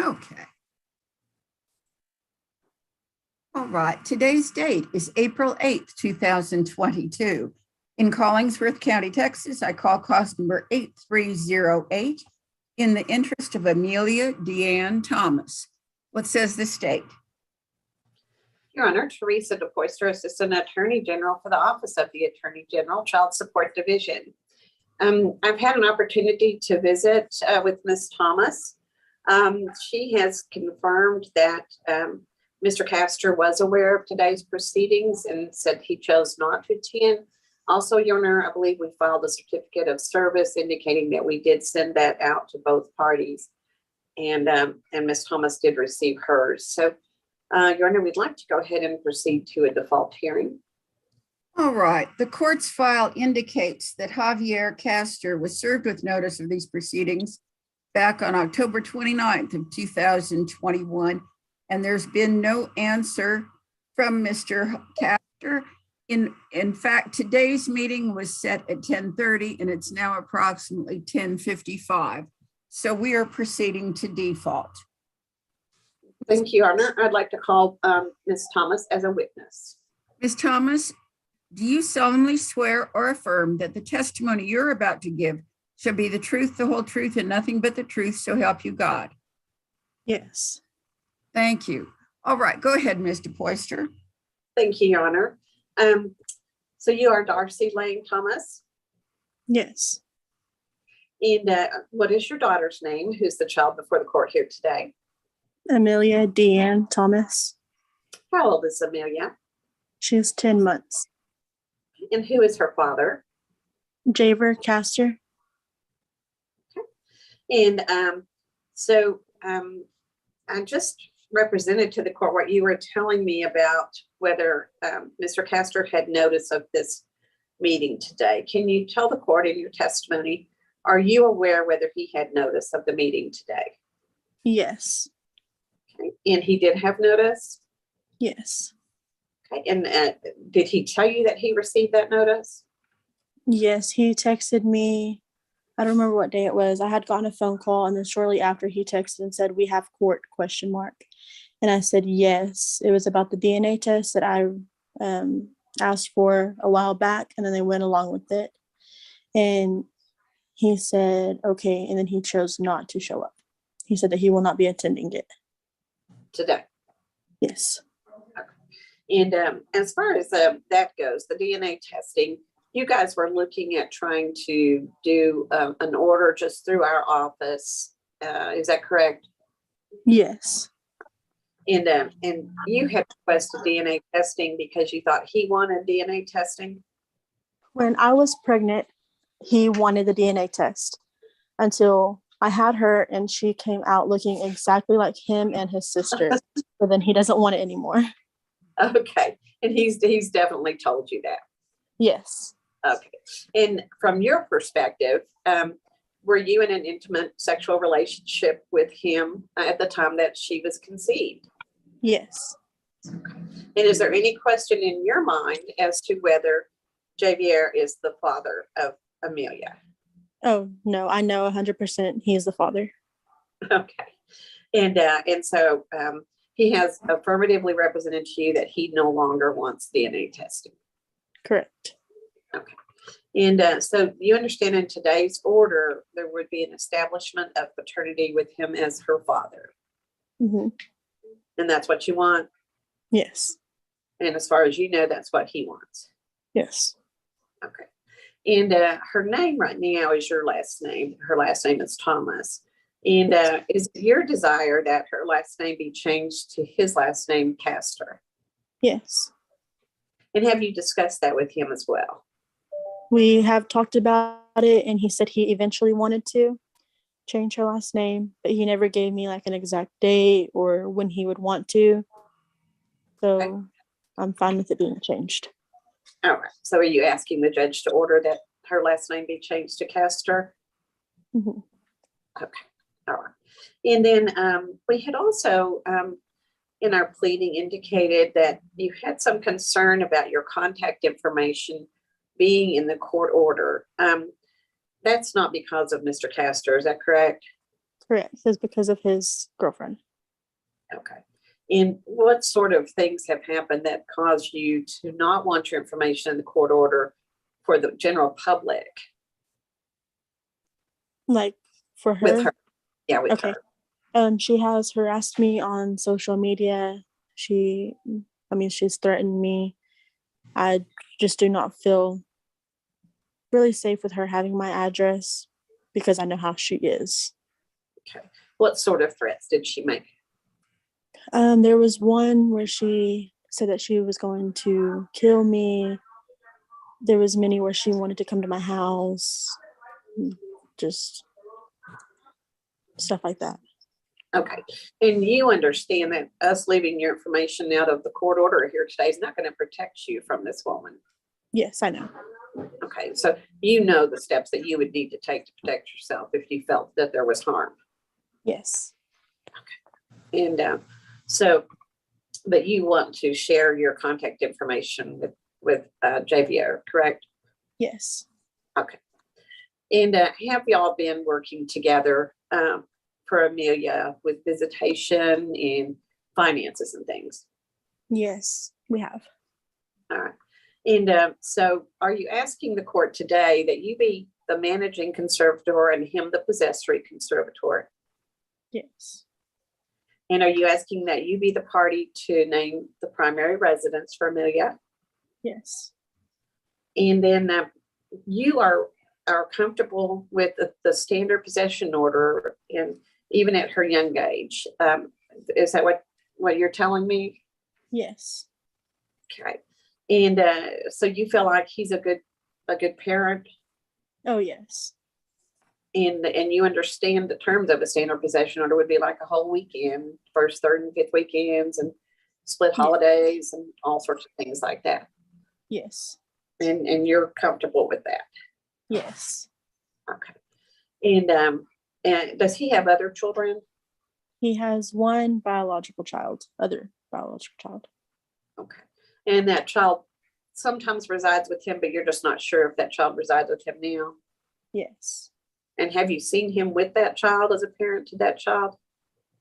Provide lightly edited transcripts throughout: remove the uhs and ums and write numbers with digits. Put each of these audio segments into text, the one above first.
Okay. All right. Today's date is April 8th, 2022. In Collingsworth County, Texas, I call cause number 8308 in the interest of Amelia Deanne Thomas. What says the state? Your Honor, Teresa DePoyster, Assistant Attorney General for the Office of the Attorney General, Child Support Division. I've had an opportunity to visit with Ms. Thomas. She has confirmed that Mr. Castor was aware of today's proceedings and said he chose not to attend. Also, Your Honor, I believe we filed a certificate of service indicating that we did send that out to both parties, and Ms. Thomas did receive hers. So, Your Honor, we'd like to go ahead and proceed to a default hearing. All right. The court's file indicates that Javier Castor was served with notice of these proceedings back on October 29th of 2021, and there's been no answer from Mr. Castor. In fact, today's meeting was set at 10:30 and it's now approximately 10:55. So we are proceeding to default. Thank you, Your Honor. I'd like to call Ms. Thomas as a witness. Ms. Thomas, do you solemnly swear or affirm that the testimony you're about to give shall be the truth, the whole truth, and nothing but the truth, so help you God? Yes. Thank you. All right, go ahead, Ms. DePoyster. Thank you, Your Honor. So you are Darcy Lane Thomas? Yes. And what is your daughter's name? Who's the child before the court here today? Amelia Deanne Thomas. How old is Amelia? She's 10 months. And who is her father? Javer Castor. Okay. And I just represented to the court what you were telling me about whether Mr. Castor had notice of this meeting today. Can you tell the court in your testimony, are you aware whether he had notice of the meeting today? Yes. Okay. And he did have notice? Yes. Okay. And did he tell you that he received that notice? Yes, he texted me. I don't remember what day it was. I had gotten a phone call, and then shortly after he texted and said, "We have court?" ? And I said, yes. It was about the DNA test that I asked for a while back, and then they went along with it. And he said, okay, and then he chose not to show up. He said that he will not be attending it. Today? Yes. Okay. And as far as that goes, the DNA testing, you guys were looking at trying to do an order just through our office. Is that correct? Yes. And you had requested DNA testing because you thought he wanted DNA testing? When I was pregnant, he wanted the DNA test until I had her, and she came out looking exactly like him and his sister. But then he doesn't want it anymore. Okay. And he's definitely told you that? Yes. Okay. And from your perspective, were you in an intimate sexual relationship with him at the time that she was conceived? Yes. Okay. And is there any question in your mind as to whether Javier is the father of Amelia? Oh, no, I know 100% he is the father. Okay. And so he has affirmatively represented to you that he no longer wants DNA testing. Correct. Okay. And so you understand in today's order, there would be an establishment of paternity with him as her father. Mm-hmm. And that's what you want? Yes. And as far as you know, that's what he wants? Yes. Okay. And her name right now is your last name. Her last name is Thomas. And is it your desire that her last name be changed to his last name, Castor? Yes. And have you discussed that with him as well? We have talked about it, and he said he eventually wanted to change her last name, but he never gave me like an exact date or when he would want to. So okay. I'm fine with it being changed. All right. So are you asking the judge to order that her last name be changed to Castor? Mm-hmm. Okay. All right. And then we had also in our pleading indicated that you had some concern about your contact information being in the court order. That's not because of Mr. Castor, is that correct? Correct. It's because of his girlfriend. Okay. And what sort of things have happened that caused you to not want your information in the court order for the general public Like for her. with her? Yeah, with Okay. her. She has harassed me on social media. She's threatened me. I just do not feel really safe with her having my address because I know how she is. Okay. What sort of threats did she make? There was one where she said that she was going to kill me. There was many where she wanted to come to my house. Just stuff like that. Okay. And you understand that us leaving your information out of the court order here today is not going to protect you from this woman. Yes, I know. Okay. So you know the steps that you would need to take to protect yourself if you felt that there was harm. Yes. And but you want to share your contact information with JVO, correct? Yes. Okay. And have y'all been working together for Amelia with visitation and finances and things? Yes, we have. All right. And so are you asking the court today that you be the managing conservator and him the possessory conservator? Yes. And are you asking that you be the party to name the primary residence for Amelia? Yes. And then you are comfortable with the standard possession order, and even at her young age. Is that what you're telling me? Yes. Okay. And so you feel like he's a good parent, Oh, yes. and you understand the terms of a standard possession order would be like a whole weekend, first, third, and fifth weekends, and split holidays and all sorts of things like that. Yes. And you're comfortable with that. Yes. Okay. And does he have other children? He has one biological child, other biological child. Okay. And that child sometimes resides with him, but you're just not sure if that child resides with him now. Yes. And have you seen him with that child as a parent to that child?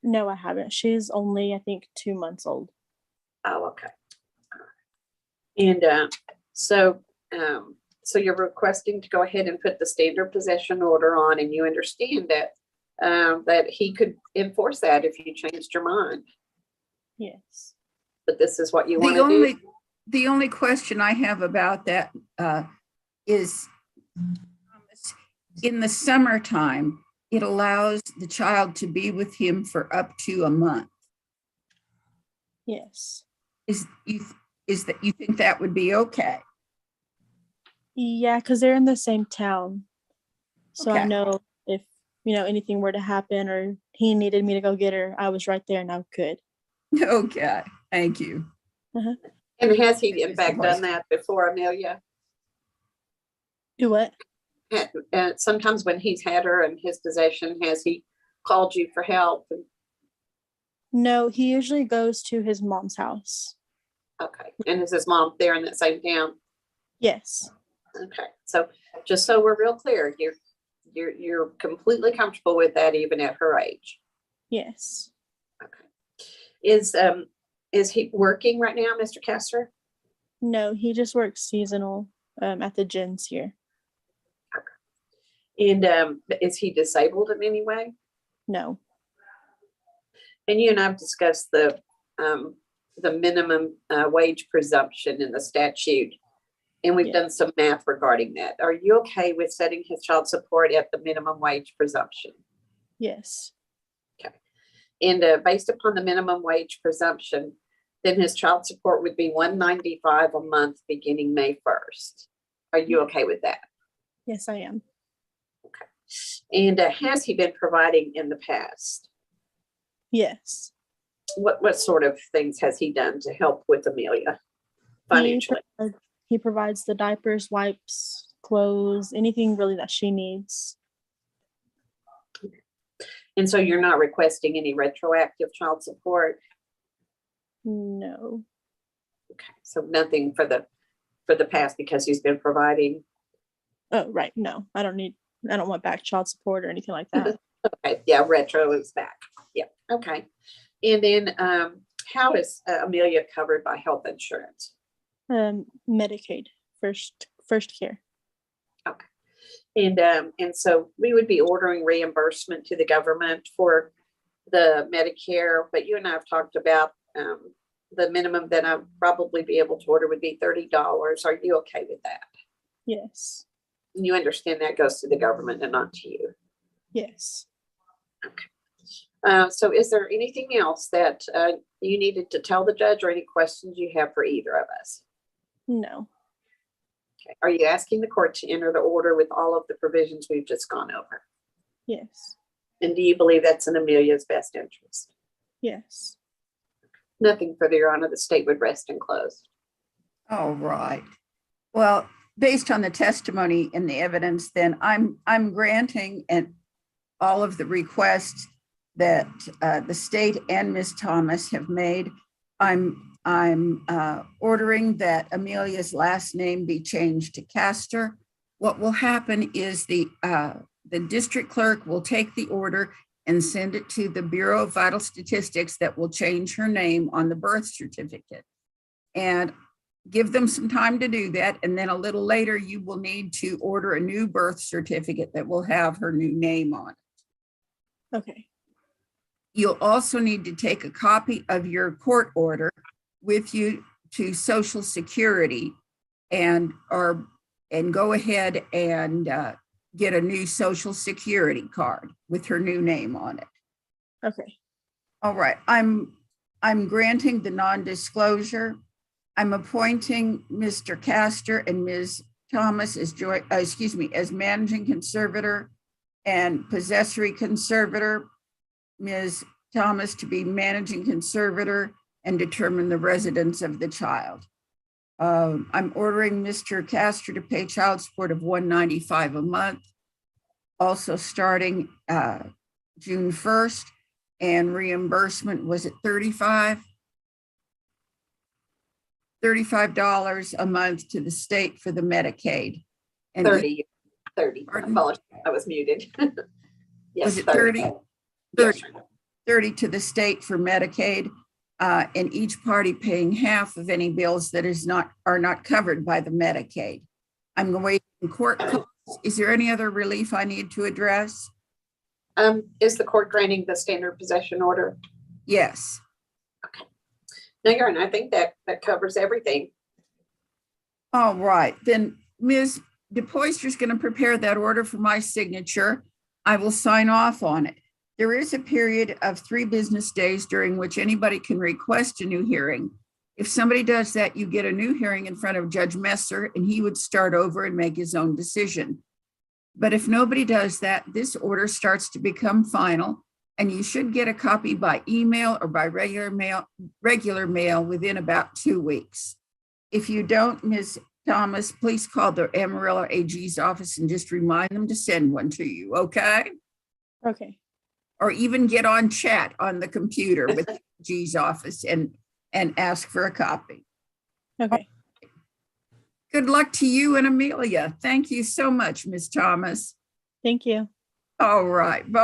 No, I haven't. She's only, I think, 2 months old. Oh, okay. And so you're requesting to go ahead and put the standard possession order on, and you understand that that he could enforce that if you changed your mind. Yes. But this is what you want to do. The only question I have about that is in the summertime, it allows the child to be with him for up to a month. Yes. Is that you think that would be okay? Yeah, because they're in the same town. So Okay. I know if, anything were to happen or he needed me to go get her, I was right there and I could. Okay, thank you. Uh-huh. And has he in fact done that before, Amelia? Do what? And sometimes when he's had her in his possession, has he called you for help? No, he usually goes to his mom's house. Okay. And is his mom there in that same town? Yes. Okay. So just so we're real clear, you're completely comfortable with that even at her age. Yes. Okay. Is he working right now, Mr. Castor? No, he just works seasonal at the gyms here. Okay. And is he disabled in any way? No. And you and I've discussed the minimum wage presumption in the statute, and we've done some math regarding that. Are you okay with setting his child support at the minimum wage presumption? Yes. Okay. And based upon the minimum wage presumption, then his child support would be $195 a month beginning May 1st. Are you okay with that? Yes, I am. Okay. And has he been providing in the past? Yes. What sort of things has he done to help with Amelia financially? He provides the diapers, wipes, clothes, anything really that she needs. And so you're not requesting any retroactive child support? No. Okay, so nothing for the past because he's been providing. Oh, right. No, I don't want back child support or anything like that. Okay, yeah, retro is back. Yeah, okay. And then how is Amelia covered by health insurance? Medicaid, first care. And so we would be ordering reimbursement to the government for the Medicare, but you and I have talked about the minimum that I'd probably be able to order would be $30. Are you okay with that? Yes. And you understand that goes to the government and not to you. Yes. So is there anything else that you needed to tell the judge or any questions you have for either of us? No. Okay. Are you asking the court to enter the order with all of the provisions we've just gone over? Yes. And do you believe that's in Amelia's best interest? Yes. Nothing further, Your Honor. The state would rest and close. All right. Well, based on the testimony and the evidence, then I'm granting and all of the requests that the state and Ms. Thomas have made. I'm ordering that Amelia's last name be changed to Castor. What will happen is the district clerk will take the order and send it to the Bureau of Vital Statistics that will change her name on the birth certificate. And give them some time to do that. And then a little later, you will need to order a new birth certificate that will have her new name on it. Okay. You'll also need to take a copy of your court order with you to Social Security and go ahead and get a new Social Security card with her new name on it. Okay. All right. I'm granting the non-disclosure. I'm appointing Mr. Castor and Ms. Thomas as managing conservator and possessory conservator, Ms. Thomas to be managing conservator and determine the residence of the child. I'm ordering Mr. Castor to pay child support of $195 a month, also starting June 1st, and reimbursement was at $35 a month to the state for the Medicaid. And 30. Pardon? I was muted. Yes, was it 30? 30. 30 to the state for Medicaid, and each party paying half of any bills that are not covered by the Medicaid. I'm awaiting court costs. Is there any other relief I need to address? Is the court granting the standard possession order? Yes. No, Your Honor, I think that covers everything. All right, then Ms. DePoyster is going to prepare that order for my signature. I will sign off on it. There is a period of 3 business days during which anybody can request a new hearing. If somebody does that, you get a new hearing in front of Judge Messer, and he would start over and make his own decision. But if nobody does that, this order starts to become final, and you should get a copy by email or by regular mail within about 2 weeks. If you don't, Ms. Thomas, please call the Amarillo AG's office and just remind them to send one to you, okay? Okay. Or even get on chat on the computer with the AG's office and ask for a copy. Okay. Good luck to you and Amelia. Thank you so much, Ms. Thomas. Thank you. All right.